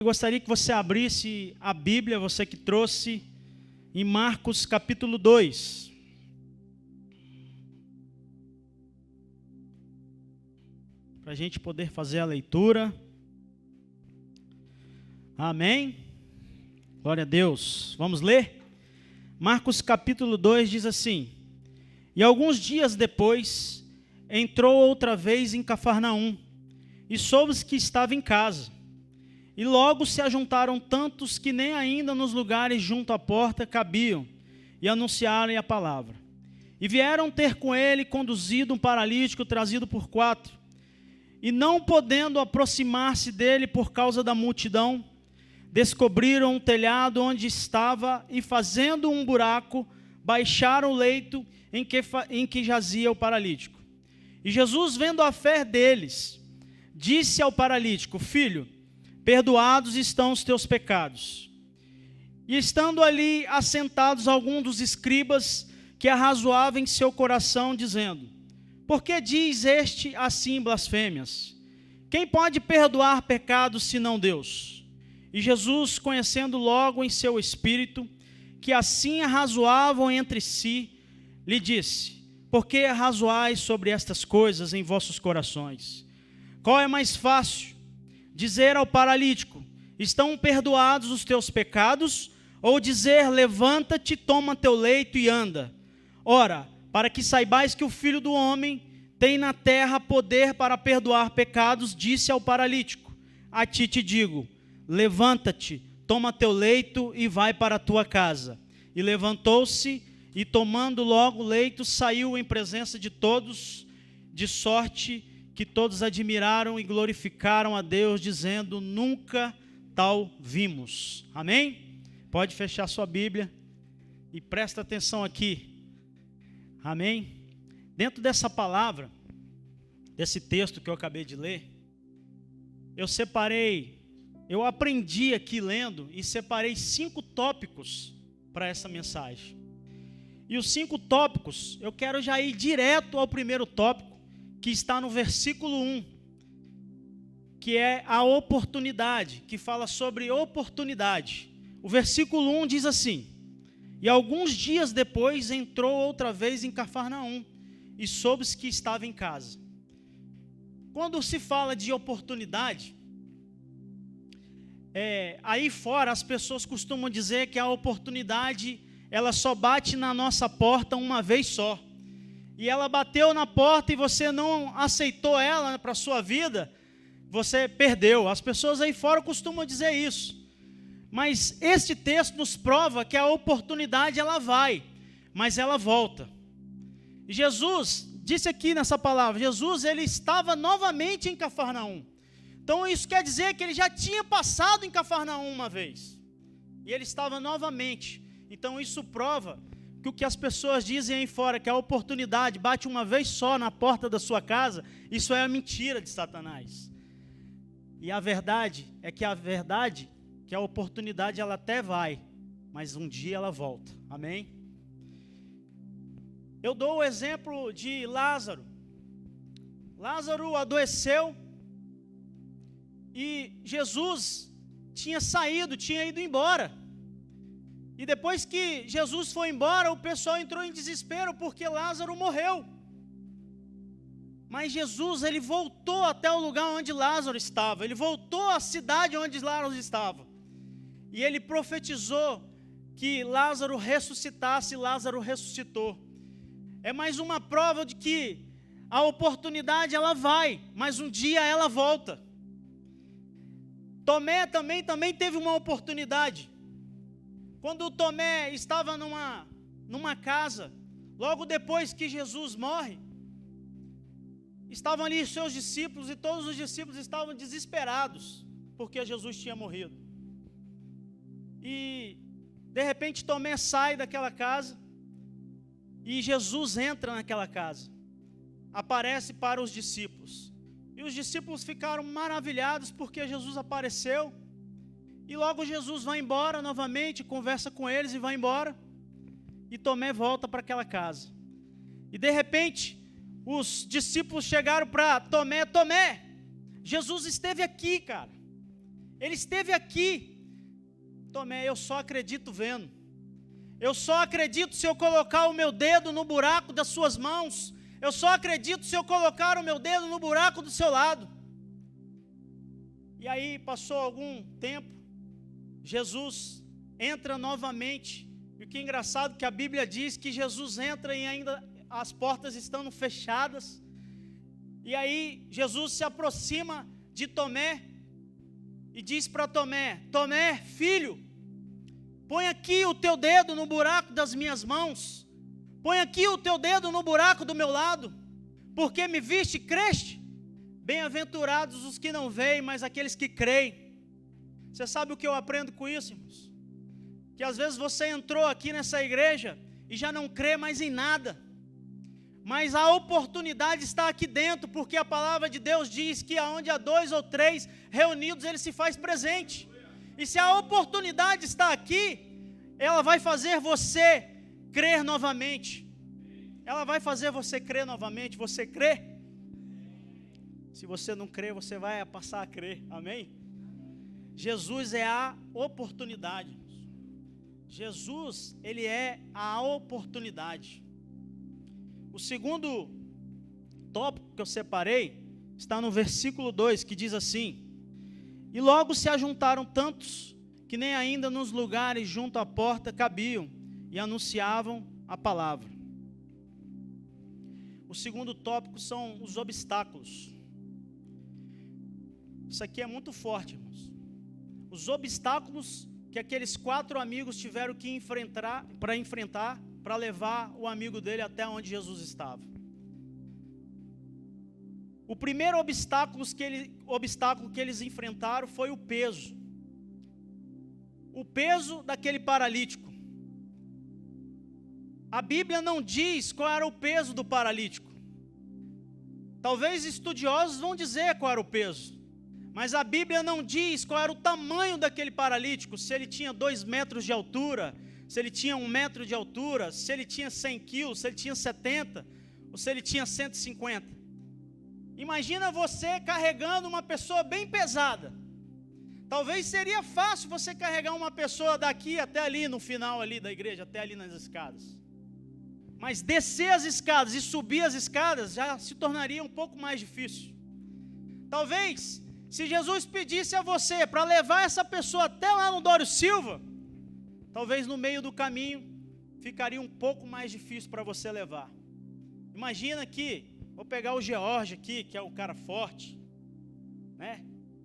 Eu gostaria que você abrisse a Bíblia, você que trouxe, em Marcos capítulo 2. Para a gente poder fazer a leitura. Amém? Glória a Deus. Vamos ler? Marcos capítulo 2 diz assim: E alguns dias depois, entrou outra vez em Cafarnaum, e soube que estava em casa. E logo se ajuntaram tantos que nem ainda nos lugares junto à porta cabiam, e anunciaram a palavra. E vieram ter com ele conduzido um paralítico trazido por 4. E não podendo aproximar-se dele por causa da multidão, descobriram o telhado onde estava e, fazendo um buraco, baixaram o leito em que jazia o paralítico. E Jesus, vendo a fé deles, disse ao paralítico: Filho, perdoados estão os teus pecados. E estando ali assentados alguns dos escribas que arrazoavam em seu coração, dizendo: Por que diz este assim blasfêmias? Quem pode perdoar pecados senão Deus? E Jesus, conhecendo logo em seu espírito que assim arrazoavam entre si, lhe disse: Por que arrazoais sobre estas coisas em vossos corações? Qual é mais fácil? Dizer ao paralítico: estão perdoados os teus pecados, ou dizer: levanta-te, toma teu leito e anda? Ora, para que saibais que o Filho do Homem tem na terra poder para perdoar pecados, disse ao paralítico: a ti te digo, levanta-te, toma teu leito e vai para a tua casa. E levantou-se e, tomando logo o leito, saiu em presença de todos, de sorte que todos admiraram e glorificaram a Deus, dizendo: nunca tal vimos. Amém? Pode fechar sua Bíblia e presta atenção aqui. Amém? Dentro dessa palavra, desse texto que eu acabei de ler, eu aprendi aqui lendo e separei 5 tópicos para essa mensagem. E os 5 tópicos, eu quero já ir direto ao primeiro tópico, que está no versículo 1, que é a oportunidade, que fala sobre oportunidade. O versículo 1 diz assim: E alguns dias depois entrou outra vez em Cafarnaum, e soube-se que estava em casa. Quando se fala de oportunidade, aí fora as pessoas costumam dizer que a oportunidade, ela só bate na nossa porta uma vez só. E ela bateu na porta e você não aceitou ela para a sua vida, você perdeu. As pessoas aí fora costumam dizer isso. Mas este texto nos prova que a oportunidade ela vai, mas ela volta. E Jesus disse aqui nessa palavra, Jesus ele estava novamente em Cafarnaum. Então isso quer dizer que ele já tinha passado em Cafarnaum uma vez. E ele estava novamente. Então isso prova que o que as pessoas dizem aí fora, que a oportunidade bate uma vez só na porta da sua casa, isso é a mentira de Satanás. E a verdade é que a oportunidade ela até vai, mas um dia ela volta. Amém? Eu dou o exemplo de Lázaro. Lázaro adoeceu e Jesus tinha ido embora. E depois que Jesus foi embora, o pessoal entrou em desespero porque Lázaro morreu. Mas Jesus, ele voltou até o lugar onde Lázaro estava. Ele voltou à cidade onde Lázaro estava. E ele profetizou que Lázaro ressuscitasse, e Lázaro ressuscitou. É mais uma prova de que a oportunidade ela vai, mas um dia ela volta. Tomé também teve uma oportunidade. Quando Tomé estava numa casa, logo depois que Jesus morre, estavam ali os seus discípulos e todos os discípulos estavam desesperados, porque Jesus tinha morrido. E de repente Tomé sai daquela casa e Jesus entra naquela casa, aparece para os discípulos. E os discípulos ficaram maravilhados porque Jesus apareceu. E logo Jesus vai embora novamente, conversa com eles e vai embora. E Tomé volta para aquela casa. E de repente, os discípulos chegaram para Tomé: Tomé, Jesus esteve aqui, cara. Ele esteve aqui. Tomé, eu só acredito vendo. Eu só acredito se eu colocar o meu dedo no buraco das suas mãos. Eu só acredito se eu colocar o meu dedo no buraco do seu lado. E aí passou algum tempo, Jesus entra novamente. E o que é engraçado que a Bíblia diz que Jesus entra e ainda as portas estão fechadas. E aí Jesus se aproxima de Tomé e diz para Tomé: Tomé, filho, põe aqui o teu dedo no buraco das minhas mãos. Põe aqui o teu dedo no buraco do meu lado. Porque me viste e creste? Bem-aventurados os que não veem, mas aqueles que creem. Você sabe o que eu aprendo com isso, irmãos? Que às vezes você entrou aqui nessa igreja e já não crê mais em nada. Mas a oportunidade está aqui dentro, porque a palavra de Deus diz que aonde há 2 ou 3 reunidos, Ele se faz presente. E se a oportunidade está aqui, ela vai fazer você crer novamente. Ela vai fazer você crer novamente. Você crê? Se você não crê, você vai passar a crer. Amém? Jesus é a oportunidade. Jesus, Ele é a oportunidade. O segundo tópico que eu separei está no versículo 2, que diz assim: E logo se ajuntaram tantos, que nem ainda nos lugares junto à porta cabiam, e anunciavam a palavra. O segundo tópico são os obstáculos. Isso aqui é muito forte, irmãos. Os obstáculos que aqueles 4 amigos tiveram que enfrentar, para levar o amigo dele até onde Jesus estava. O primeiro obstáculo que eles enfrentaram foi o peso. O peso daquele paralítico. A Bíblia não diz qual era o peso do paralítico. Talvez estudiosos vão dizer qual era o peso. Mas a Bíblia não diz qual era o tamanho daquele paralítico. Se ele tinha 2 metros de altura, se ele tinha 1 metro de altura, se ele tinha 100 quilos, se ele tinha 70, ou se ele tinha 150. Imagina você carregando uma pessoa bem pesada. Talvez seria fácil você carregar uma pessoa daqui até ali no final ali da igreja, até ali nas escadas. Mas descer as escadas e subir as escadas já se tornaria um pouco mais difícil. Talvez, se Jesus pedisse a você para levar essa pessoa até lá no Dório Silva, talvez no meio do caminho ficaria um pouco mais difícil para você levar. Imagina que, vou pegar o George aqui, que é um cara forte, né?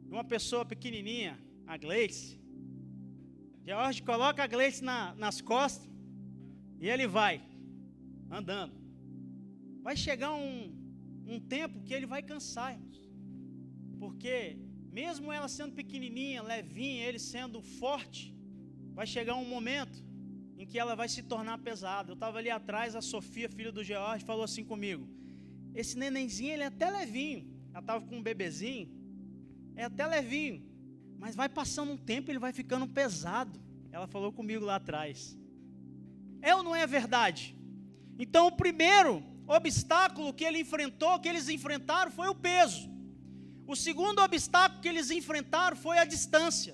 Uma pessoa pequenininha, a Gleice. George coloca a Gleice nas costas e ele vai andando. Vai chegar um tempo que ele vai cansar, irmãos. Porque mesmo ela sendo pequenininha, levinha, ele sendo forte, vai chegar um momento em que ela vai se tornar pesada. Eu estava ali atrás, a Sofia, filha do George, falou assim comigo: esse nenenzinho, ele é até levinho. Ela estava com um bebezinho, é até levinho, mas vai passando um tempo, ele vai ficando pesado. Ela falou comigo lá atrás. É ou não é verdade? Então o primeiro obstáculo que eles enfrentaram foi o peso. O segundo obstáculo que eles enfrentaram foi a distância.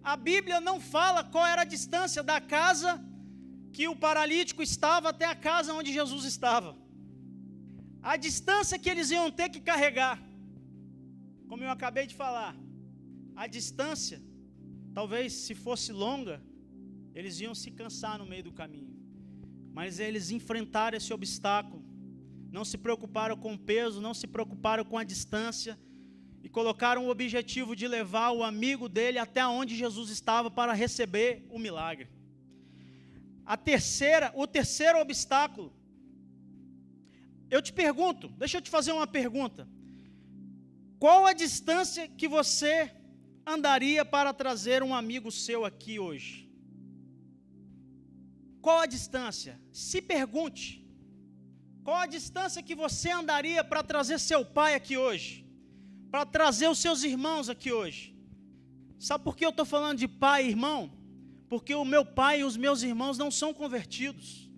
A Bíblia não fala qual era a distância da casa que o paralítico estava até a casa onde Jesus estava. A distância que eles iam ter que carregar. Como eu acabei de falar, a distância, talvez se fosse longa, eles iam se cansar no meio do caminho. Mas eles enfrentaram esse obstáculo. Não se preocuparam com o peso, não se preocuparam com a distância, e colocaram o objetivo de levar o amigo dele até onde Jesus estava para receber o milagre. O terceiro obstáculo, eu te pergunto, deixa eu te fazer uma pergunta. Qual a distância que você andaria para trazer um amigo seu aqui hoje? Qual a distância? Se pergunte. Qual a distância que você andaria para trazer seu pai aqui hoje? Para trazer os seus irmãos aqui hoje? Sabe por que eu estou falando de pai e irmão? Porque o meu pai e os meus irmãos não são convertidos.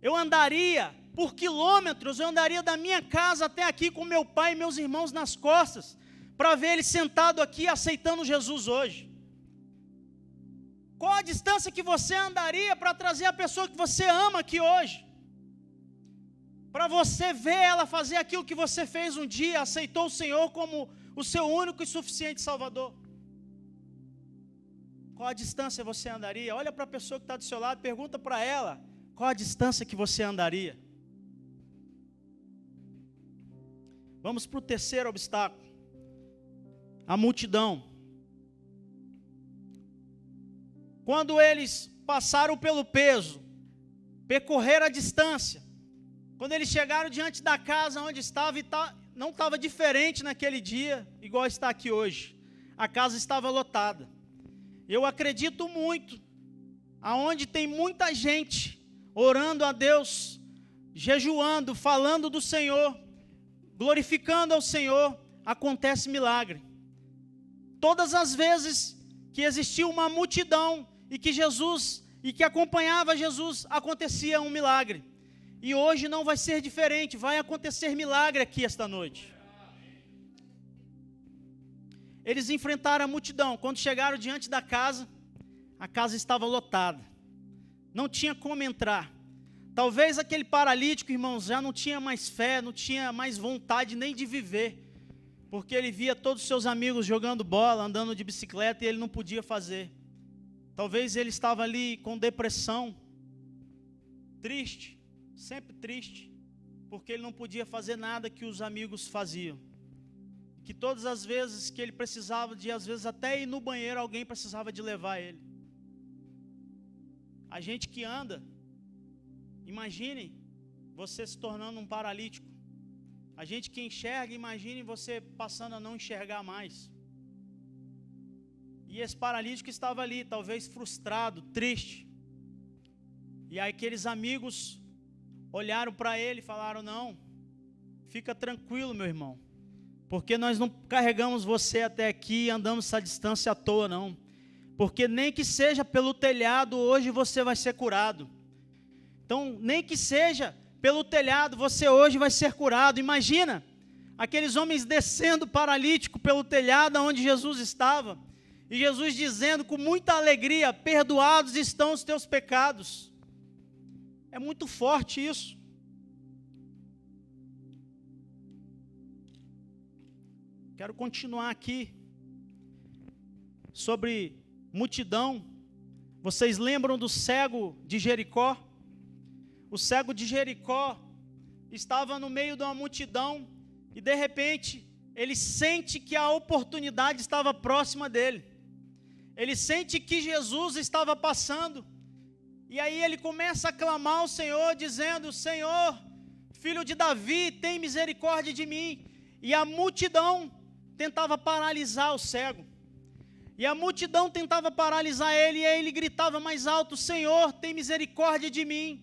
Eu andaria por quilômetros, eu andaria da minha casa até aqui com meu pai e meus irmãos nas costas, para ver ele sentado aqui aceitando Jesus hoje? Qual a distância que você andaria para trazer a pessoa que você ama aqui hoje? Para você ver ela fazer aquilo que você fez um dia, aceitou o Senhor como o seu único e suficiente Salvador. Qual a distância você andaria? Olha para a pessoa que está do seu lado, pergunta para ela, qual a distância que você andaria? Vamos para o terceiro obstáculo. A multidão. Quando eles passaram pelo peso, percorreram a distância, quando eles chegaram diante da casa onde estava, não estava diferente naquele dia, igual está aqui hoje. A casa estava lotada. Eu acredito muito, aonde tem muita gente orando a Deus, jejuando, falando do Senhor, glorificando ao Senhor, acontece milagre. Todas as vezes que existia uma multidão e que acompanhava Jesus, acontecia um milagre. E hoje não vai ser diferente, vai acontecer milagre aqui esta noite. Eles enfrentaram a multidão. Quando chegaram diante da casa, a casa estava lotada. Não tinha como entrar. Talvez aquele paralítico, irmãos, já não tinha mais fé, não tinha mais vontade nem de viver. Porque ele via todos os seus amigos jogando bola, andando de bicicleta e ele não podia fazer. Talvez ele estava ali com depressão, triste, sempre triste, porque ele não podia fazer nada que os amigos faziam. Que todas as vezes que ele precisava de, às vezes até ir no banheiro, alguém precisava de levar ele. A gente que anda, imagine você se tornando um paralítico. A gente que enxerga, imagine você passando a não enxergar mais. E esse paralítico estava ali, talvez frustrado, triste. E aí aqueles amigos olharam para ele e falaram: não, fica tranquilo, meu irmão, porque nós não carregamos você até aqui e andamos essa distância à toa, não. Porque nem que seja pelo telhado, hoje você vai ser curado. Então, nem que seja pelo telhado, você hoje vai ser curado. Imagina, aqueles homens descendo paralítico pelo telhado onde Jesus estava. E Jesus dizendo com muita alegria: perdoados estão os teus pecados. É muito forte isso. Quero continuar aqui sobre multidão. Vocês lembram do cego de Jericó? O cego de Jericó estava no meio de uma multidão e de repente ele sente que a oportunidade estava próxima dele. Ele sente que Jesus estava passando. E aí ele começa a clamar ao Senhor, dizendo: Senhor, filho de Davi, tem misericórdia de mim. E a multidão tentava paralisar o cego. E a multidão tentava paralisar ele, e aí ele gritava mais alto: Senhor, tem misericórdia de mim.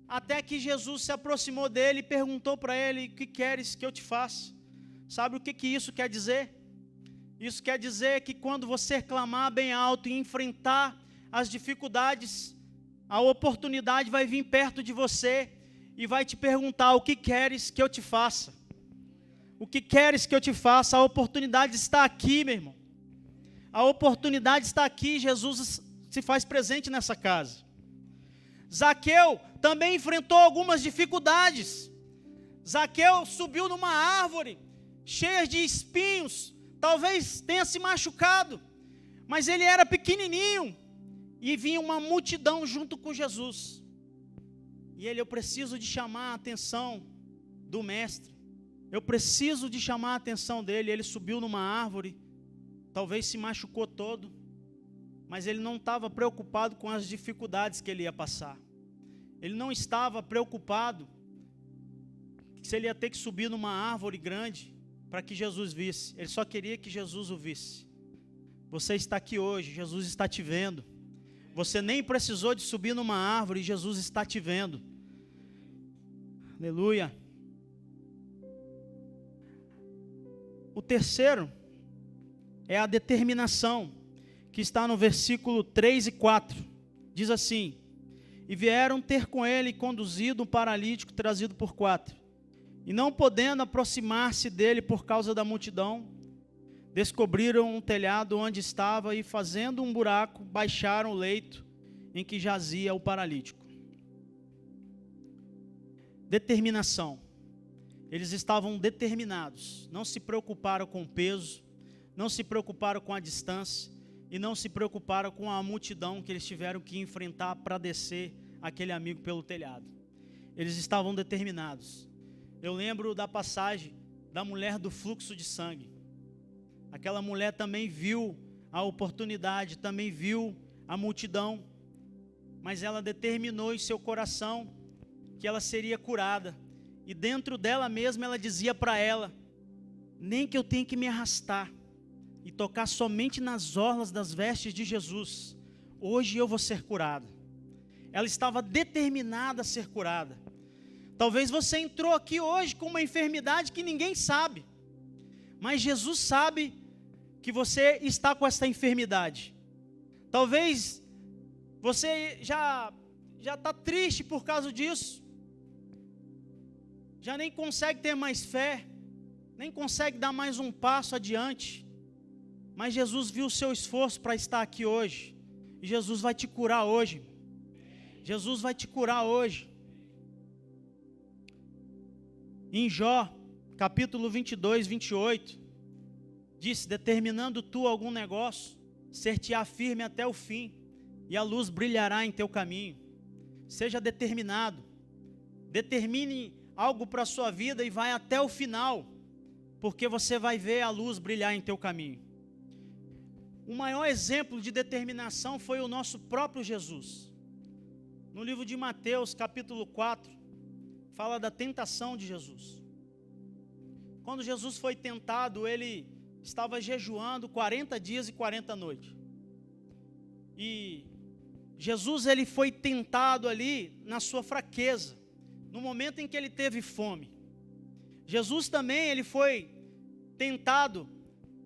Até que Jesus se aproximou dele e perguntou para ele: o que queres que eu te faça? Sabe o que isso quer dizer? Isso quer dizer que quando você clamar bem alto e enfrentar as dificuldades, a oportunidade vai vir perto de você e vai te perguntar: o que queres que eu te faça? O que queres que eu te faça? A oportunidade está aqui, meu irmão. A oportunidade está aqui. Jesus se faz presente nessa casa. Zaqueu também enfrentou algumas dificuldades. Zaqueu subiu numa árvore cheia de espinhos. Talvez tenha se machucado, mas ele era pequenininho. E vinha uma multidão junto com Jesus. E ele: eu preciso de chamar a atenção do mestre. Eu preciso de chamar a atenção dele. Ele subiu numa árvore, talvez se machucou todo, mas ele não estava preocupado com as dificuldades que ele ia passar. Ele não estava preocupado se ele ia ter que subir numa árvore grande para que Jesus visse. Ele só queria que Jesus o visse. Você está aqui hoje, Jesus está te vendo. Você nem precisou de subir numa árvore, Jesus está te vendo. Aleluia. O terceiro é a determinação, que está no versículo 3 e 4. Diz assim: e vieram ter com ele conduzido um paralítico trazido por 4. E não podendo aproximar-se dele por causa da multidão, descobriram um telhado onde estava e, fazendo um buraco, baixaram o leito em que jazia o paralítico. Determinação. Eles estavam determinados, não se preocuparam com o peso, não se preocuparam com a distância e não se preocuparam com a multidão que eles tiveram que enfrentar para descer aquele amigo pelo telhado. Eles estavam determinados. Eu lembro da passagem da mulher do fluxo de sangue. Aquela mulher também viu a oportunidade, também viu a multidão, mas ela determinou em seu coração que ela seria curada. E dentro dela mesma ela dizia para ela: nem que eu tenha que me arrastar e tocar somente nas orlas das vestes de Jesus, hoje eu vou ser curada. Ela estava determinada a ser curada. Talvez você entrou aqui hoje com uma enfermidade que ninguém sabe, mas Jesus sabe que você está com essa enfermidade. Talvez você já está triste por causa disso, já nem consegue ter mais fé, nem consegue dar mais um passo adiante, mas Jesus viu o seu esforço para estar aqui hoje, e Jesus vai te curar hoje. Jesus vai te curar hoje. Em Jó, capítulo 22, 28, diz: determinando tu algum negócio, ser-te-á firme até o fim, e a luz brilhará em teu caminho. Seja determinado, determine algo para a sua vida e vai até o final, porque você vai ver a luz brilhar em teu caminho. O maior exemplo de determinação foi o nosso próprio Jesus. No livro de Mateus, capítulo 4, fala da tentação de Jesus. Quando Jesus foi tentado, ele estava jejuando 40 dias e 40 noites. E Jesus, ele foi tentado ali na sua fraqueza, no momento em que ele teve fome. Jesus também, ele foi tentado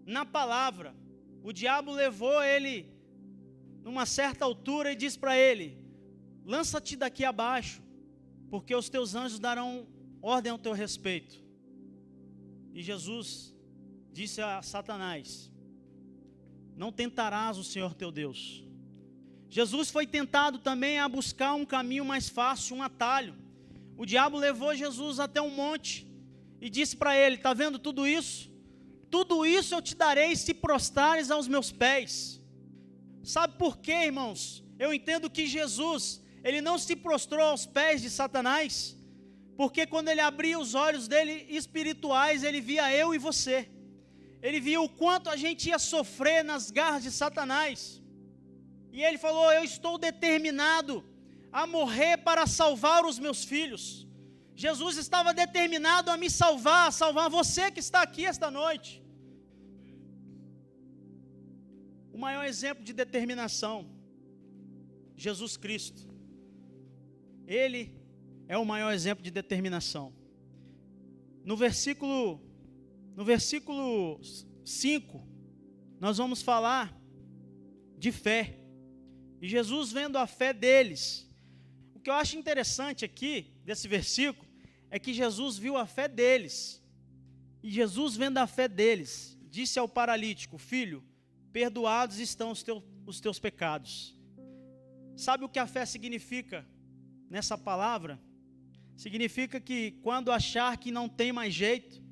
na palavra. O diabo levou ele numa certa altura e disse para ele: lança-te daqui abaixo, porque os teus anjos darão ordem ao teu respeito. E Jesus disse a Satanás: não tentarás o Senhor teu Deus. Jesus foi tentado também a buscar um caminho mais fácil, um atalho. O diabo levou Jesus até um monte e disse para ele: está vendo tudo isso? Tudo isso eu te darei se prostrares aos meus pés. Sabe por quê, irmãos? Eu entendo que Jesus, ele não se prostrou aos pés de Satanás, porque quando ele abria os olhos dele espirituais, ele via eu e você. Ele via o quanto a gente ia sofrer nas garras de Satanás. E ele falou: eu estou determinado a morrer para salvar os meus filhos. Jesus estava determinado a me salvar, a salvar você que está aqui esta noite. O maior exemplo de determinação, Jesus Cristo. Ele é o maior exemplo de determinação. No versículo 5, nós vamos falar de fé. E Jesus, vendo a fé deles, o que eu acho interessante aqui, desse versículo, é que Jesus viu a fé deles. E Jesus, vendo a fé deles, disse ao paralítico: filho, perdoados estão os teus pecados. Sabe o que a fé significa nessa palavra? Significa que quando achar que não tem mais jeito,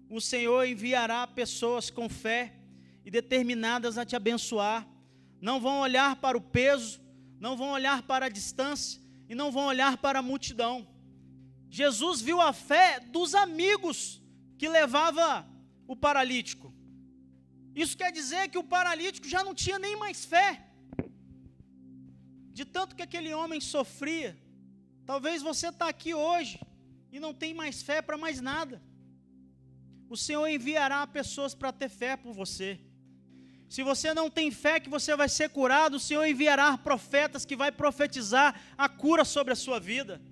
o Senhor enviará pessoas com fé e determinadas a te abençoar. Não vão olhar para o peso, não vão olhar para a distância e não vão olhar para a multidão. Jesus viu a fé dos amigos que levava o paralítico. Isso quer dizer que o paralítico já não tinha nem mais fé, de tanto que aquele homem sofria. Talvez você está aqui hoje e não tem mais fé para mais nada. O Senhor enviará pessoas para ter fé por você. Se você não tem fé que você vai ser curado, o Senhor enviará profetas que vai profetizar a cura sobre a sua vida.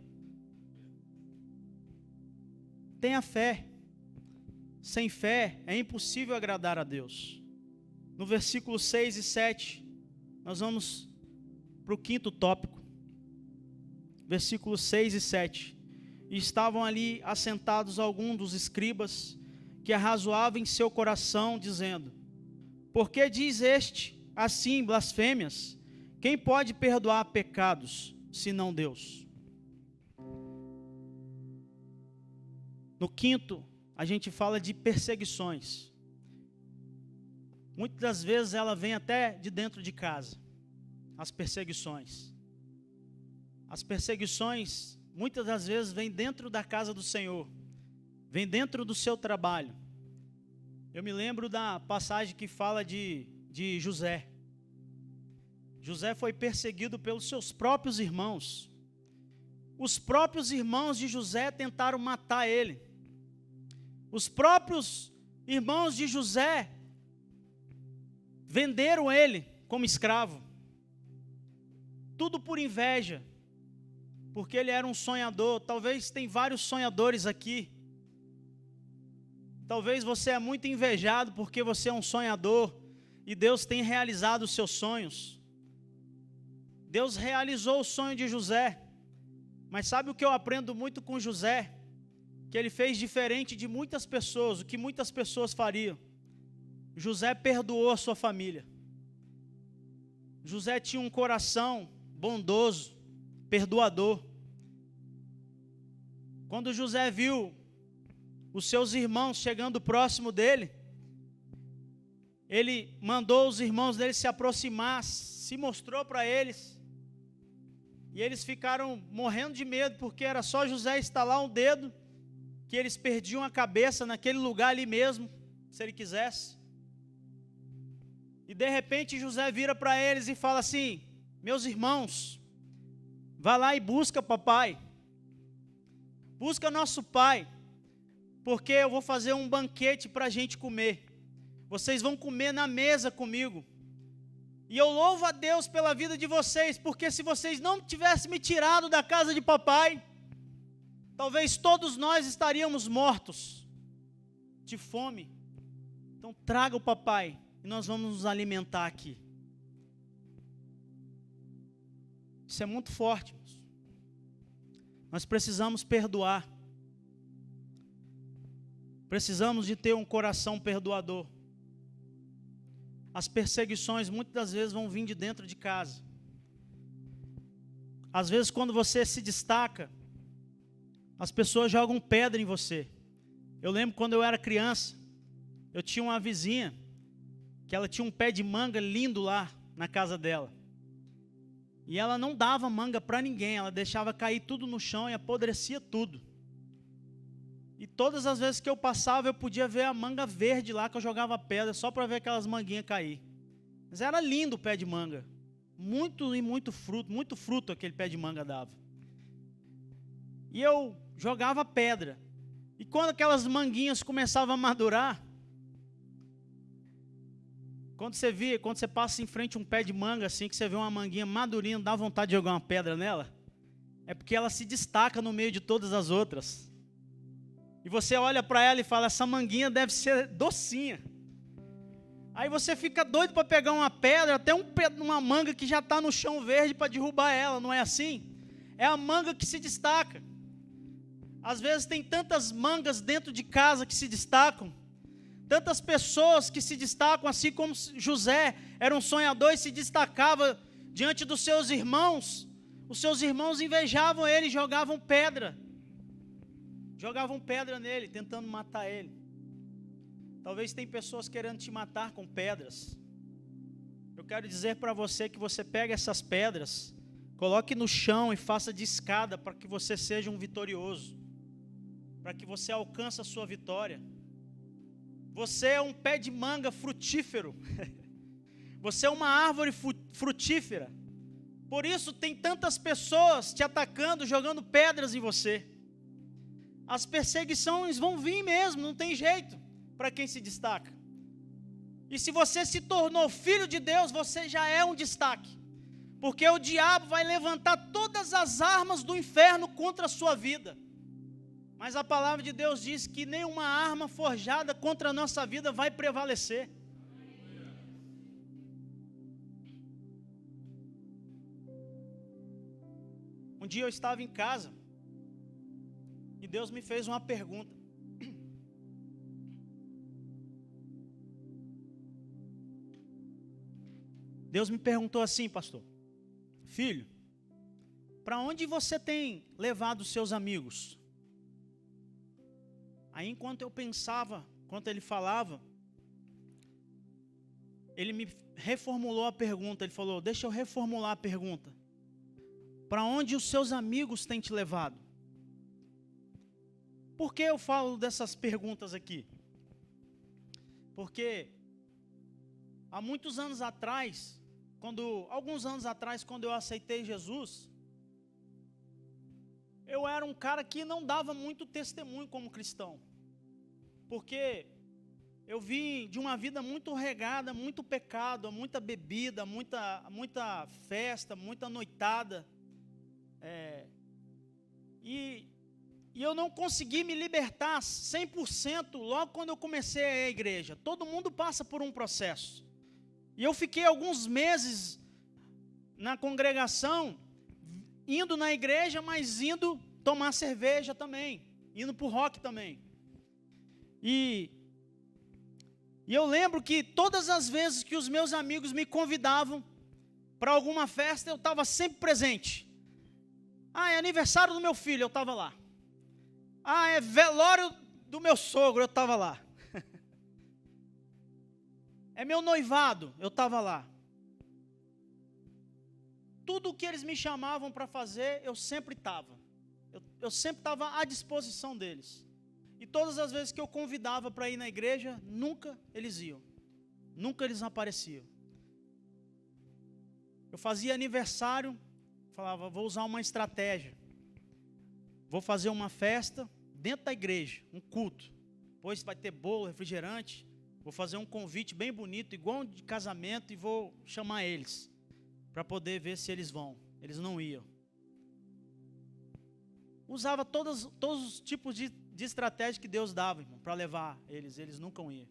Tenha fé. Sem fé é impossível agradar a Deus. No versículo 6 e 7, nós vamos para o quinto tópico. Versículos 6 e 7. E estavam ali assentados alguns dos escribas, que arrazoavam em seu coração, dizendo: Porque diz este, assim, blasfêmias, quem pode perdoar pecados, senão Deus? No quinto, a gente fala de perseguições. Muitas das vezes ela vem até de dentro de casa, as perseguições. As perseguições, muitas das vezes, vêm dentro da casa do Senhor, vêm dentro do seu trabalho. Eu me lembro da passagem que fala de José. José foi perseguido pelos seus próprios irmãos. Os próprios irmãos de José tentaram matar ele. Os próprios irmãos de José venderam ele como escravo. Tudo por inveja, porque ele era um sonhador. Talvez tem vários sonhadores aqui. Talvez você é muito invejado porque você é um sonhador e Deus tem realizado os seus sonhos. Deus realizou o sonho de José. Mas sabe o que eu aprendo muito com José? Que ele fez diferente de muitas pessoas, o que muitas pessoas fariam. José perdoou a sua família. José tinha um coração bondoso, perdoador. Quando José viu os seus irmãos chegando próximo dele, ele mandou os irmãos dele se aproximar, se mostrou para eles, e eles ficaram morrendo de medo, porque era só José estalar um dedo, que eles perdiam a cabeça naquele lugar ali mesmo, se ele quisesse. E de repente José vira para eles e fala assim: meus irmãos, vá lá e busca papai, busca nosso pai, porque eu vou fazer um banquete para a gente comer. Vocês vão comer na mesa comigo. E eu louvo a Deus pela vida de vocês, porque se vocês não tivessem me tirado da casa de papai, talvez todos nós estaríamos mortos de fome. Então traga o papai e nós vamos nos alimentar aqui. Isso é muito forte, irmãos. Nós precisamos perdoar. Precisamos de ter um coração perdoador. As perseguições muitas das vezes vão vir de dentro de casa. Às vezes quando você se destaca, as pessoas jogam pedra em você. Eu lembro quando eu era criança, eu tinha uma vizinha, que ela tinha um pé de manga lindo lá na casa dela. E ela não dava manga para ninguém, ela deixava cair tudo no chão e apodrecia tudo. E todas as vezes que eu passava, eu podia ver a manga verde lá, que eu jogava pedra, só para ver aquelas manguinhas cair. Mas era lindo o pé de manga. Muito fruto aquele pé de manga dava. E eu jogava pedra. E quando aquelas manguinhas começavam a madurar, quando você passa em frente a um pé de manga, assim, que você vê uma manguinha madurinha, dá vontade de jogar uma pedra nela, é porque ela se destaca no meio de todas as outras. E você olha para ela e fala: essa manguinha deve ser docinha. Aí você fica doido para pegar uma pedra, até uma manga que já está no chão verde, para derrubar ela, não é assim? É a manga que se destaca. Às vezes tem tantas mangas dentro de casa que se destacam, tantas pessoas que se destacam, assim como José era um sonhador e se destacava diante dos seus irmãos. Os seus irmãos invejavam ele, jogavam pedra nele, tentando matar ele. Talvez tem pessoas querendo te matar com pedras. Eu quero dizer para você que você pega essas pedras, coloque no chão e faça de escada para que você seja um vitorioso, para que você alcance a sua vitória. Você é um pé de manga frutífero. Você é uma árvore frutífera. Por isso tem tantas pessoas te atacando, jogando pedras em você. As perseguições vão vir mesmo, não tem jeito para quem se destaca. E se você se tornou filho de Deus, você já é um destaque. Porque o diabo vai levantar todas as armas do inferno contra a sua vida. Mas a palavra de Deus diz que nenhuma arma forjada contra a nossa vida vai prevalecer. Um dia eu estava em casa e Deus me fez uma pergunta. Deus me perguntou assim, pastor: filho, para onde você tem levado os seus amigos? Aí enquanto eu pensava, enquanto ele falava, ele me reformulou a pergunta. Ele falou: deixa eu reformular a pergunta. Para onde os seus amigos têm te levado? Por que eu falo dessas perguntas aqui? Porque há muitos anos atrás, alguns anos atrás, quando eu aceitei Jesus, eu era um cara que não dava muito testemunho como cristão. Porque eu vim de uma vida muito regada, muito pecado, muita bebida, muita festa, muita noitada. E eu não consegui me libertar 100% logo quando eu comecei a igreja. Todo mundo passa por um processo. E eu fiquei alguns meses na congregação, indo na igreja, mas indo tomar cerveja também, indo para o rock também. E eu lembro que todas as vezes que os meus amigos me convidavam para alguma festa, eu estava sempre presente. Ah, é aniversário do meu filho, eu estava lá. Ah, é velório do meu sogro, eu estava lá. É meu noivado, eu estava lá. Tudo o que eles me chamavam para fazer, eu sempre estava. Eu sempre estava à disposição deles. E todas as vezes que eu convidava para ir na igreja, nunca eles iam. Nunca eles apareciam. Eu fazia aniversário, falava: vou usar uma estratégia. Vou fazer uma festa dentro da igreja, um culto. Depois vai ter bolo, refrigerante. Vou fazer um convite bem bonito, igual um de casamento, e vou chamar eles, para poder ver se eles vão. Eles não iam. Usava todos os tipos de estratégia que Deus dava, irmão, para levar eles nunca iam.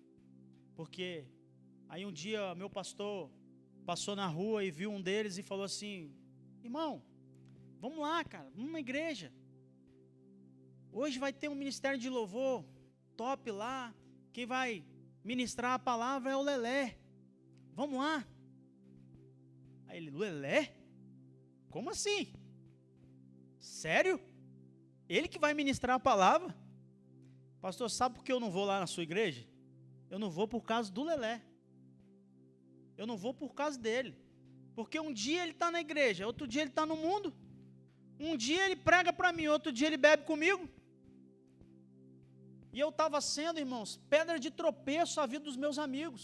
Porque aí um dia meu pastor passou na rua e viu um deles e falou assim: irmão, vamos lá, cara, vamos na igreja. Hoje vai ter um ministério de louvor top lá. Quem vai ministrar a palavra é o Lelé. Vamos lá. Aí ele: Lelé? Como assim? Sério? Ele que vai ministrar a palavra? Pastor, sabe por que eu não vou lá na sua igreja? Eu não vou por causa do Lelé. Eu não vou por causa dele. Porque um dia ele está na igreja, outro dia ele está no mundo. Um dia ele prega para mim, outro dia ele bebe comigo. E eu estava sendo, irmãos, pedra de tropeço à vida dos meus amigos.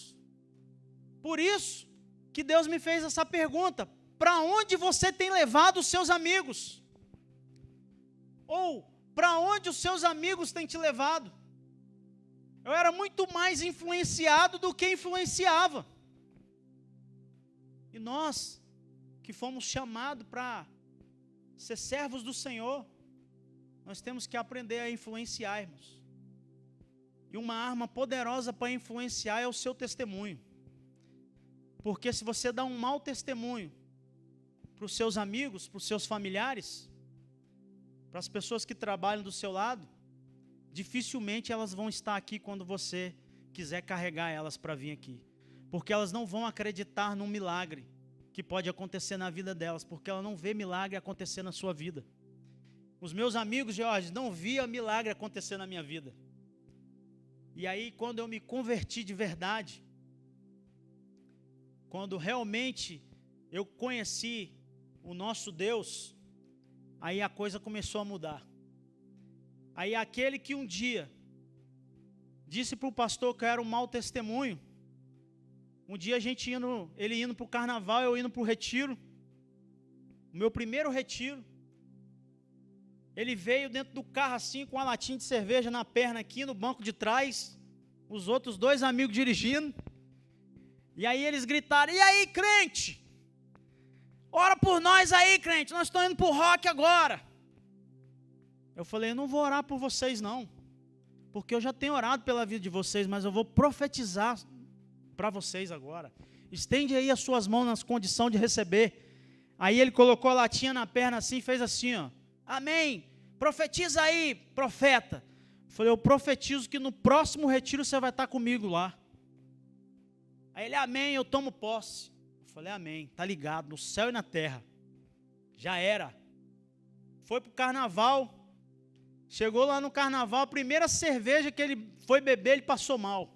Por isso que Deus me fez essa pergunta: para onde você tem levado os seus amigos? Ou, para onde os seus amigos têm te levado? Eu era muito mais influenciado do que influenciava. E nós, que fomos chamados para ser servos do Senhor, nós temos que aprender a influenciar, irmãos. E uma arma poderosa para influenciar é o seu testemunho. Porque se você dá um mau testemunho para os seus amigos, para os seus familiares, para as pessoas que trabalham do seu lado, dificilmente elas vão estar aqui quando você quiser carregar elas para vir aqui. Porque elas não vão acreditar num milagre que pode acontecer na vida delas, porque ela não vê milagre acontecer na sua vida. Os meus amigos, Jorge, não via milagre acontecer na minha vida. E aí, quando eu me converti de verdade, quando realmente eu conheci o nosso Deus, aí a coisa começou a mudar. Aí aquele que um dia disse para o pastor que eu era um mau testemunho, um dia a gente ele indo para o carnaval, eu indo para o retiro, o meu primeiro retiro, ele veio dentro do carro assim, com uma latinha de cerveja na perna aqui, no banco de trás, os outros dois amigos dirigindo, e aí eles gritaram: e aí, crente? Ora por nós aí, crente, nós estamos indo para o rock agora. Eu falei: eu não vou orar por vocês não, porque eu já tenho orado pela vida de vocês, mas eu vou profetizar para vocês agora. Estende aí as suas mãos nas condições de receber. Aí ele colocou a latinha na perna assim e fez assim, ó: amém, profetiza aí, profeta. Eu falei: eu profetizo que no próximo retiro você vai estar comigo lá. Aí ele: amém, eu tomo posse. Eu falei, amém, tá ligado, no céu e na terra. Já era. Foi pro carnaval. Chegou lá no carnaval, a primeira cerveja que ele foi beber, ele passou mal.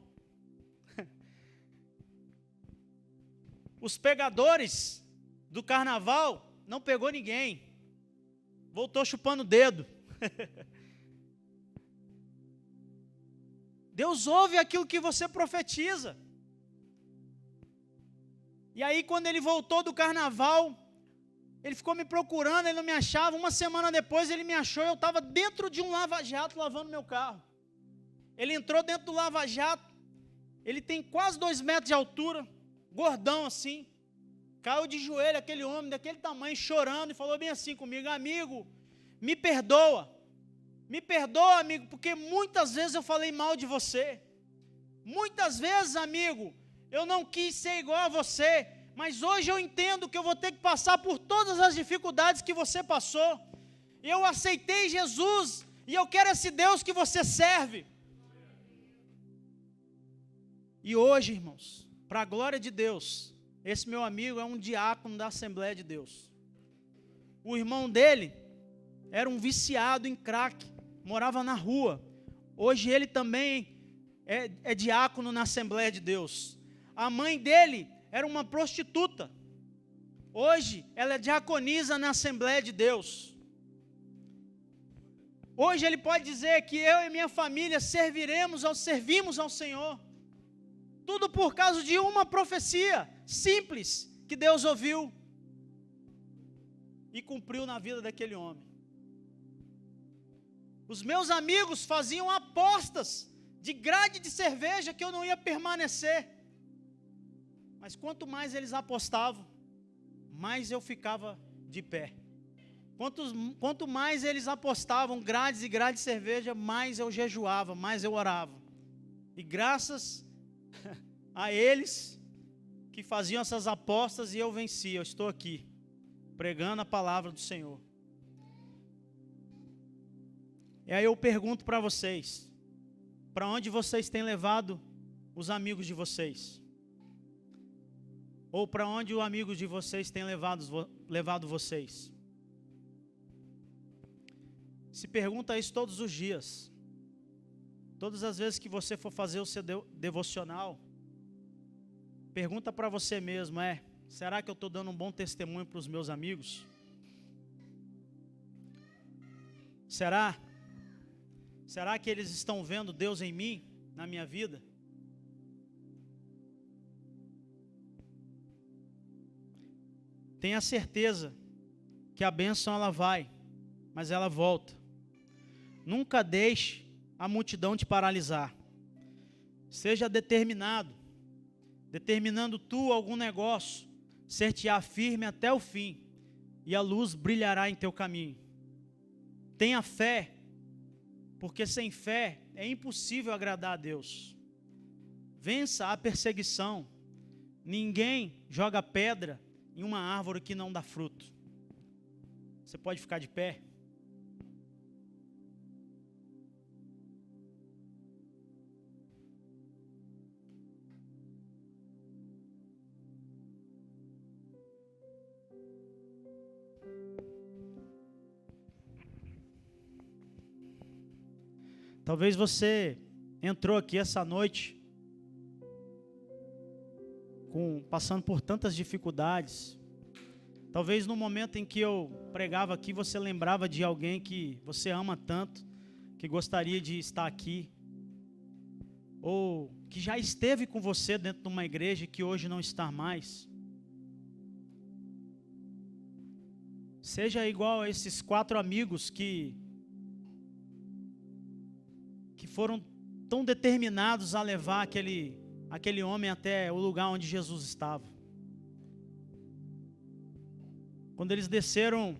Os pegadores do carnaval não pegou ninguém. Voltou chupando o dedo. Deus ouve aquilo que você profetiza. E aí, quando ele voltou do carnaval, ele ficou me procurando, ele não me achava. Uma semana depois, ele me achou. Eu estava dentro de um lava-jato lavando meu carro. Ele entrou dentro do lava-jato. Ele tem quase 2 metros de altura, gordão assim. Caiu de joelho, aquele homem daquele tamanho, chorando, e falou bem assim comigo: amigo, me perdoa. Me perdoa, amigo, porque muitas vezes eu falei mal de você. Muitas vezes, amigo, eu não quis ser igual a você, mas hoje eu entendo que eu vou ter que passar por todas as dificuldades que você passou. Eu aceitei Jesus e eu quero esse Deus que você serve. E hoje, irmãos, para a glória de Deus, esse meu amigo é um diácono da Assembleia de Deus. O irmão dele era um viciado em crack, morava na rua. Hoje ele também é diácono na Assembleia de Deus. A mãe dele era uma prostituta. Hoje ela é diaconisa na Assembleia de Deus. Hoje ele pode dizer que eu e minha família servimos ao Senhor. Tudo por causa de uma profecia simples que Deus ouviu e cumpriu na vida daquele homem. Os meus amigos faziam apostas de grade de cerveja que eu não ia permanecer. Mas quanto mais eles apostavam, mais eu ficava de pé. Quanto mais eles apostavam grades e grades de cerveja, mais eu jejuava, mais eu orava. E graças a eles que faziam essas apostas, e eu vencia. Eu estou aqui, pregando a palavra do Senhor. E aí eu pergunto para vocês: para onde vocês têm levado os amigos de vocês? Ou para onde os amigos de vocês têm levado vocês? Se pergunta isso todos os dias. Todas as vezes que você for fazer o seu devocional, pergunta para você mesmo: será que eu estou dando um bom testemunho para os meus amigos? Será que eles estão vendo Deus em mim, na minha vida? Tenha certeza que a bênção ela vai, mas ela volta. Nunca deixe a multidão te paralisar. Seja determinado, determinando tu algum negócio, ser-te-á firme até o fim, e a luz brilhará em teu caminho. Tenha fé, porque sem fé é impossível agradar a Deus. Vença a perseguição. Ninguém joga pedra em uma árvore que não dá fruto. Você pode ficar de pé? Talvez você entrou aqui essa noite passando por tantas dificuldades. Talvez no momento em que eu pregava aqui, você lembrava de alguém que você ama tanto, que gostaria de estar aqui, ou que já esteve com você dentro de uma igreja que hoje não está mais. Seja igual a esses 4 amigos que foram tão determinados a levar aquele homem até o lugar onde Jesus estava. Quando eles desceram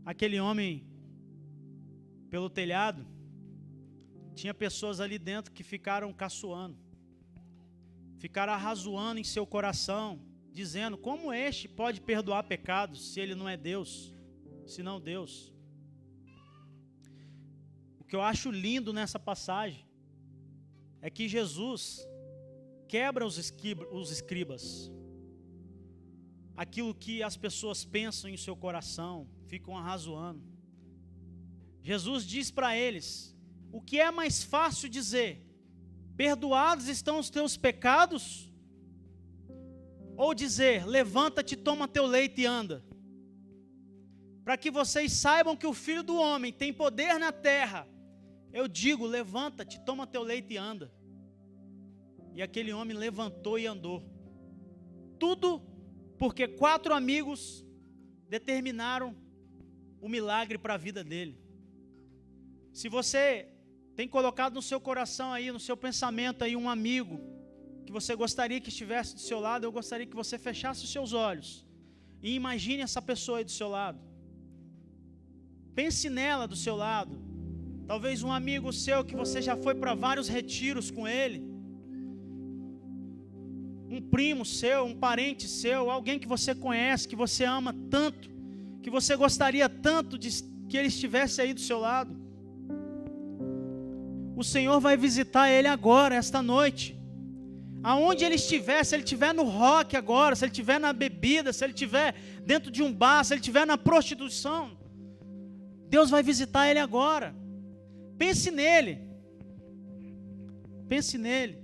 aquele homem pelo telhado, tinha pessoas ali dentro que ficaram caçoando, ficaram arrazoando em seu coração, dizendo: como este pode perdoar pecados se ele não é Deus, senão Deus? O que eu acho lindo nessa passagem é que Jesus quebra os escribas. aquilo que as pessoas pensam em seu coração, ficam arrazoando. Jesus diz para eles: o que é mais fácil dizer? Perdoados estão os teus pecados? Ou dizer: levanta-te, toma teu leito e anda? Para que vocês saibam que o Filho do Homem tem poder na terra, eu digo: levanta-te, toma teu leito e anda. E aquele homem levantou e andou. Tudo porque 4 amigos determinaram o milagre para a vida dele. Se você tem colocado no seu coração aí, no seu pensamento aí, um amigo que você gostaria que estivesse do seu lado, eu gostaria que você fechasse os seus olhos e imagine essa pessoa aí do seu lado. Pense nela do seu lado. Talvez um amigo seu que você já foi para vários retiros com ele. Um primo seu, um parente seu, alguém que você conhece, que você ama tanto, que você gostaria tanto de que ele estivesse aí do seu lado. O Senhor vai visitar ele agora, esta noite. Aonde ele estiver, se ele estiver no rock agora, se ele estiver na bebida, se ele estiver dentro de um bar, se ele estiver na prostituição, Deus vai visitar ele agora. Pense nele. Pense nele.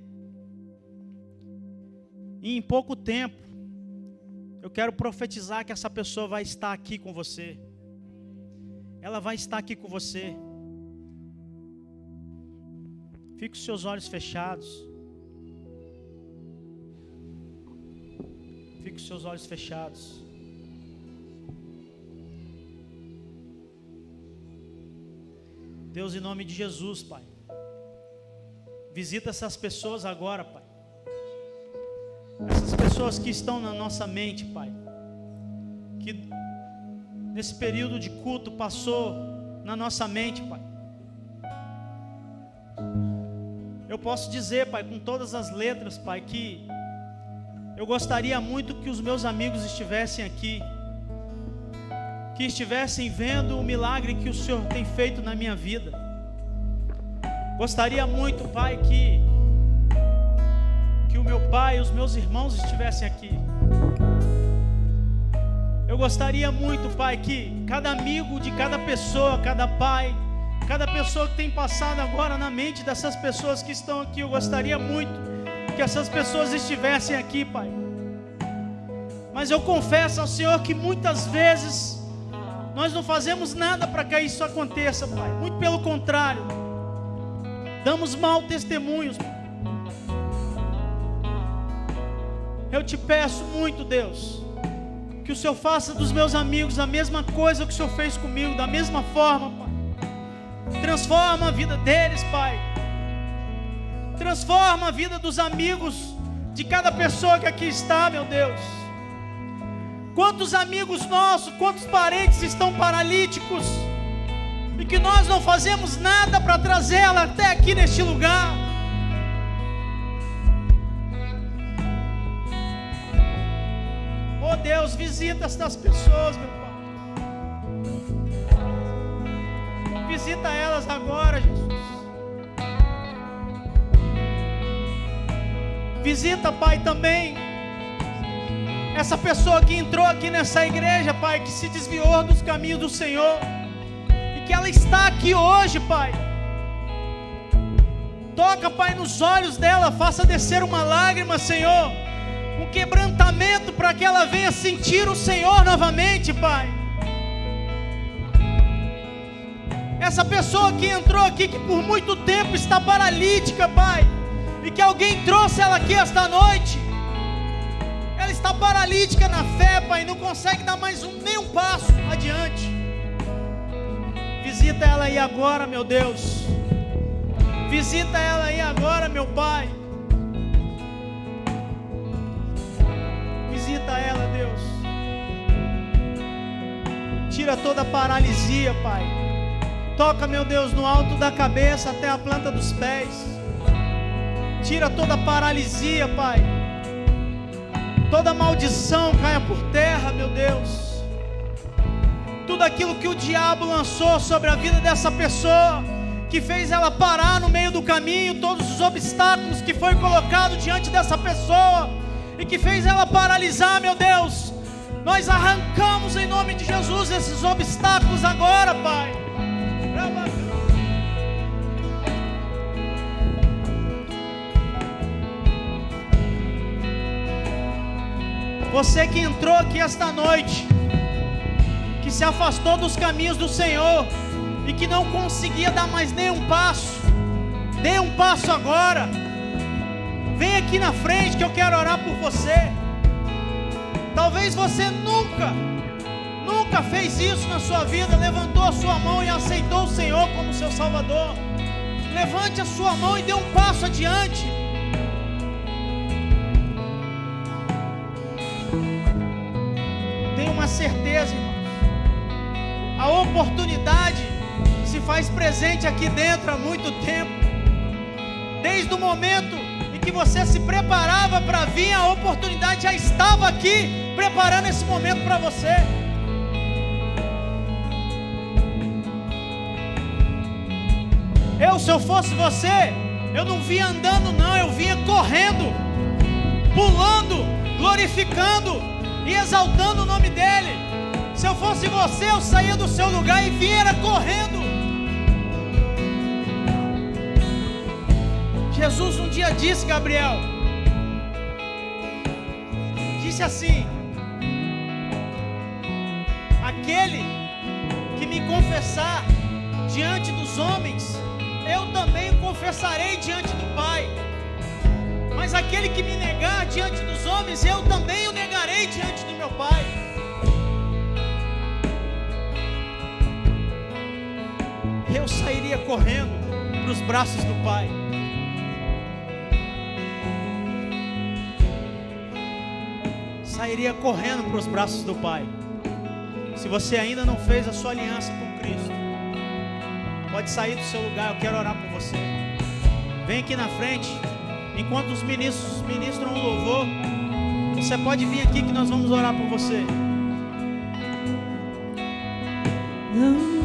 E em pouco tempo, eu quero profetizar que essa pessoa vai estar aqui com você. Ela vai estar aqui com você. Fique com seus olhos fechados. Fique com seus olhos fechados. Deus, em nome de Jesus, Pai, visita essas pessoas agora, Pai. Essas pessoas que estão na nossa mente, Pai, que nesse período de culto passou na nossa mente, Pai. Eu posso dizer, Pai, com todas as letras, Pai, que eu gostaria muito que os meus amigos estivessem aqui, que estivessem vendo o milagre que o Senhor tem feito na minha vida. Gostaria muito, Pai, que o meu pai e os meus irmãos estivessem aqui. Eu gostaria muito, Pai, que cada amigo de cada pessoa, cada pai, cada pessoa que tem passado agora na mente dessas pessoas que estão aqui, eu gostaria muito que essas pessoas estivessem aqui, Pai. Mas eu confesso ao Senhor que muitas vezes nós não fazemos nada para que isso aconteça, Pai. Muito pelo contrário, damos mau testemunhos. Eu te peço muito, Deus, que o Senhor faça dos meus amigos a mesma coisa que o Senhor fez comigo, da mesma forma, Pai. Transforma a vida deles, Pai. Transforma a vida dos amigos de cada pessoa que aqui está, meu Deus. Quantos amigos nossos, quantos parentes estão paralíticos e que nós não fazemos nada para trazê-la até aqui neste lugar. Oh Deus, visita estas pessoas, meu Pai. Visita elas agora, Jesus. Visita, Pai, também essa pessoa que entrou aqui nessa igreja, Pai, que se desviou dos caminhos do Senhor e que ela está aqui hoje, Pai. Toca, Pai, nos olhos dela, faça descer uma lágrima, Senhor, um quebrantamento para que ela venha sentir o Senhor novamente, Pai. Essa pessoa que entrou aqui, que por muito tempo está paralítica, Pai, e que alguém trouxe ela aqui esta noite. Ela está paralítica na fé, Pai, não consegue dar mais nem um passo adiante. Visita ela aí agora, meu Deus. Visita ela aí agora, meu Pai. Visita ela, Deus. Tira toda a paralisia, Pai. Toca, meu Deus, no alto da cabeça até a planta dos pés. Tira toda a paralisia, Pai. Toda maldição caia por terra, meu Deus. Tudo aquilo que o diabo lançou sobre a vida dessa pessoa, que fez ela parar no meio do caminho, todos os obstáculos que foi colocado diante dessa pessoa e que fez ela paralisar, meu Deus, Nós arrancamos em nome de Jesus esses obstáculos agora, Pai. Você que entrou aqui esta noite, que se afastou dos caminhos do Senhor e que não conseguia dar mais nenhum passo, dê um passo agora. Vem aqui na frente que eu quero orar por você. Talvez você nunca fez isso na sua vida, levantou a sua mão e aceitou o Senhor como seu Salvador. Levante a sua mão e dê um passo adiante. Tenha uma certeza, irmãos, a oportunidade se faz presente aqui dentro há muito tempo. Desde o momento em que você se preparava para vir, a oportunidade já estava aqui, preparando esse momento para você. Se eu fosse você, eu não vinha andando não, eu vinha correndo, pulando, glorificando e exaltando o nome dEle. Se eu fosse você, eu saía do seu lugar e vinha correndo. Jesus um dia disse, Gabriel, disse assim: aquele que me confessar diante dos homens, eu também o confessarei diante do Pai. Mas aquele que me negar diante dos homens, eu também o negarei diante do meu Pai. Eu sairia correndo para os braços do Pai. Sairia correndo para os braços do Pai. Se você ainda não fez a sua aliança com Cristo, pode sair do seu lugar, eu quero orar por você. Vem aqui na frente, enquanto os ministros ministram o louvor, você pode vir aqui que nós vamos orar por você. Não.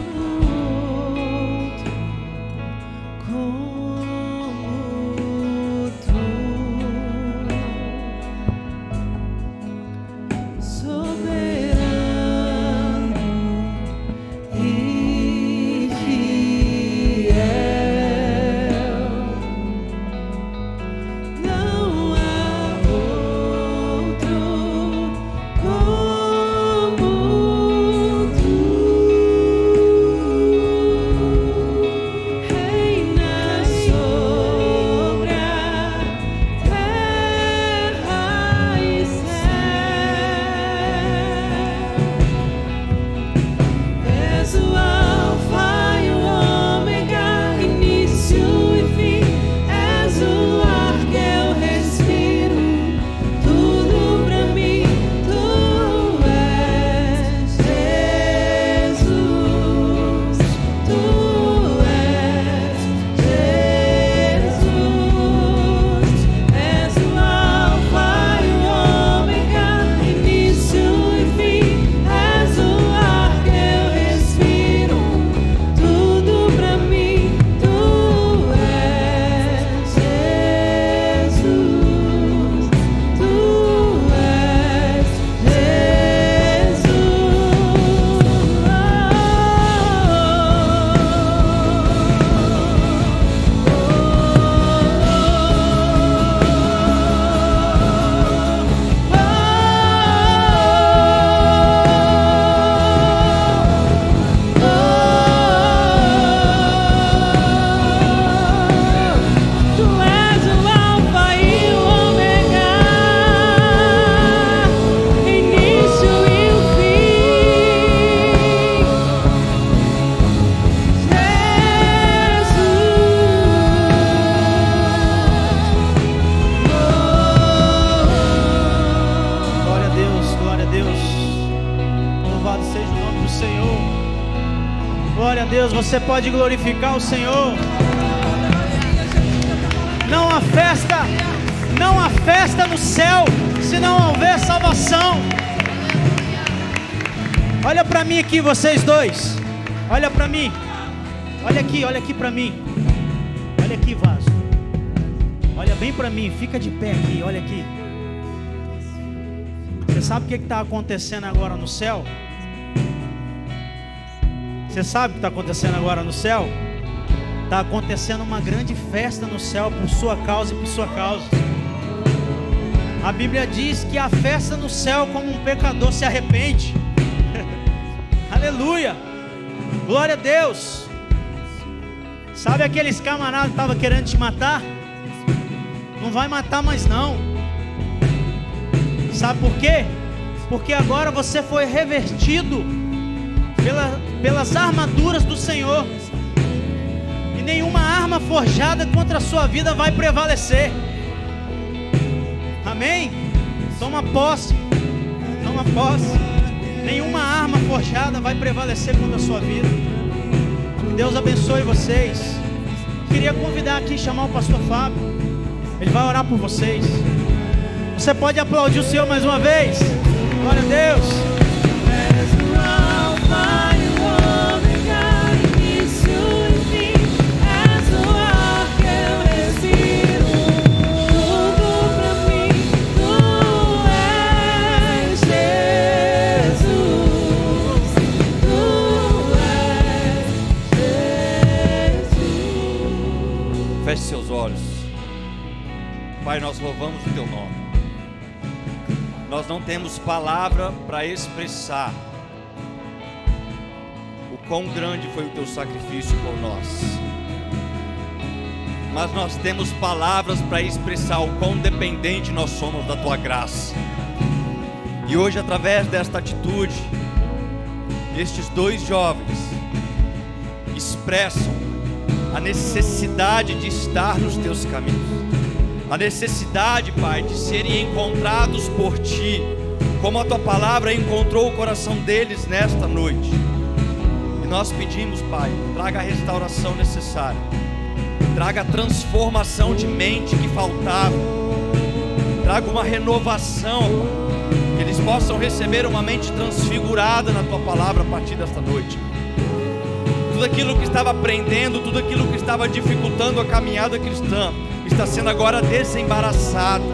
Glória a Deus, você pode glorificar o Senhor. Não há festa no céu se não houver salvação. Olha para mim aqui, vocês dois. Olha para mim. Olha aqui para mim. Olha aqui, vaso. Olha bem para mim, fica de pé aqui, olha aqui. Você Você sabe o que está acontecendo agora no céu? Você sabe o que está acontecendo agora no céu? Está acontecendo uma grande festa no céu por sua causa e por sua causa. A Bíblia diz que a festa no céu como um pecador se arrepende. Aleluia! Glória a Deus! Sabe aqueles camaradas que estavam querendo te matar? Não vai matar mais não. Sabe por quê? Porque agora você foi revestido pelas armaduras do Senhor. E nenhuma arma forjada contra a sua vida vai prevalecer. Amém? Toma posse. Toma posse. Nenhuma arma forjada vai prevalecer contra a sua vida. Que Deus abençoe vocês. Queria convidar aqui, chamar o pastor Fábio. Ele vai orar por vocês. Você pode aplaudir o Senhor mais uma vez? Glória a Deus. Feche seus olhos. Pai, nós louvamos o Teu nome. Nós não temos palavra para expressar o quão grande foi o Teu sacrifício por nós. Mas nós temos palavras para expressar o quão dependente nós somos da Tua graça. E hoje, através desta atitude, estes dois jovens expressam a necessidade de estar nos Teus caminhos, a necessidade, Pai, de serem encontrados por Ti, como a Tua palavra encontrou o coração deles nesta noite. E nós pedimos, Pai, traga a restauração necessária, traga a transformação de mente que faltava, traga uma renovação, Pai, que eles possam receber uma mente transfigurada na Tua palavra a partir desta noite. Tudo aquilo que estava prendendo, tudo aquilo que estava dificultando a caminhada cristã, está sendo agora desembaraçada.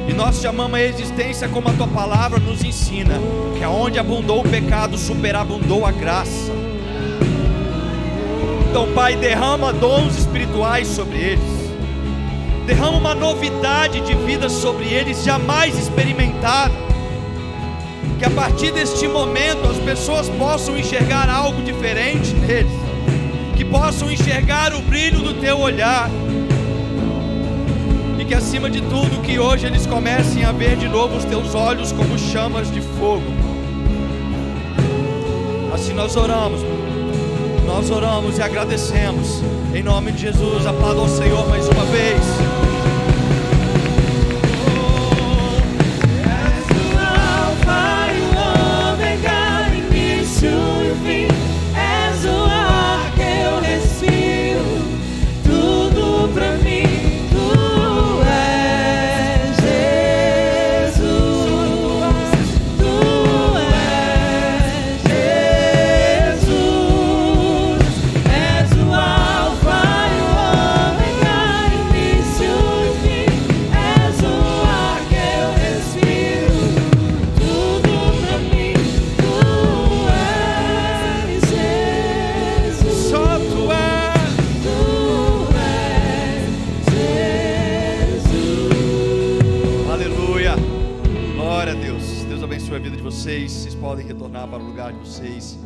E nós chamamos a existência como a Tua palavra nos ensina, que aonde abundou o pecado, superabundou a graça. Então, Pai, derrama dons espirituais sobre eles, derrama uma novidade de vida sobre eles jamais experimentada. Que a partir deste momento as pessoas possam enxergar algo diferente neles, que possam enxergar o brilho do Teu olhar, e que acima de tudo, que hoje eles comecem a ver de novo os Teus olhos como chamas de fogo. Assim nós oramos e agradecemos, em nome de Jesus. Aplauda ao Senhor mais uma vez. Vocês podem retornar para o lugar de vocês.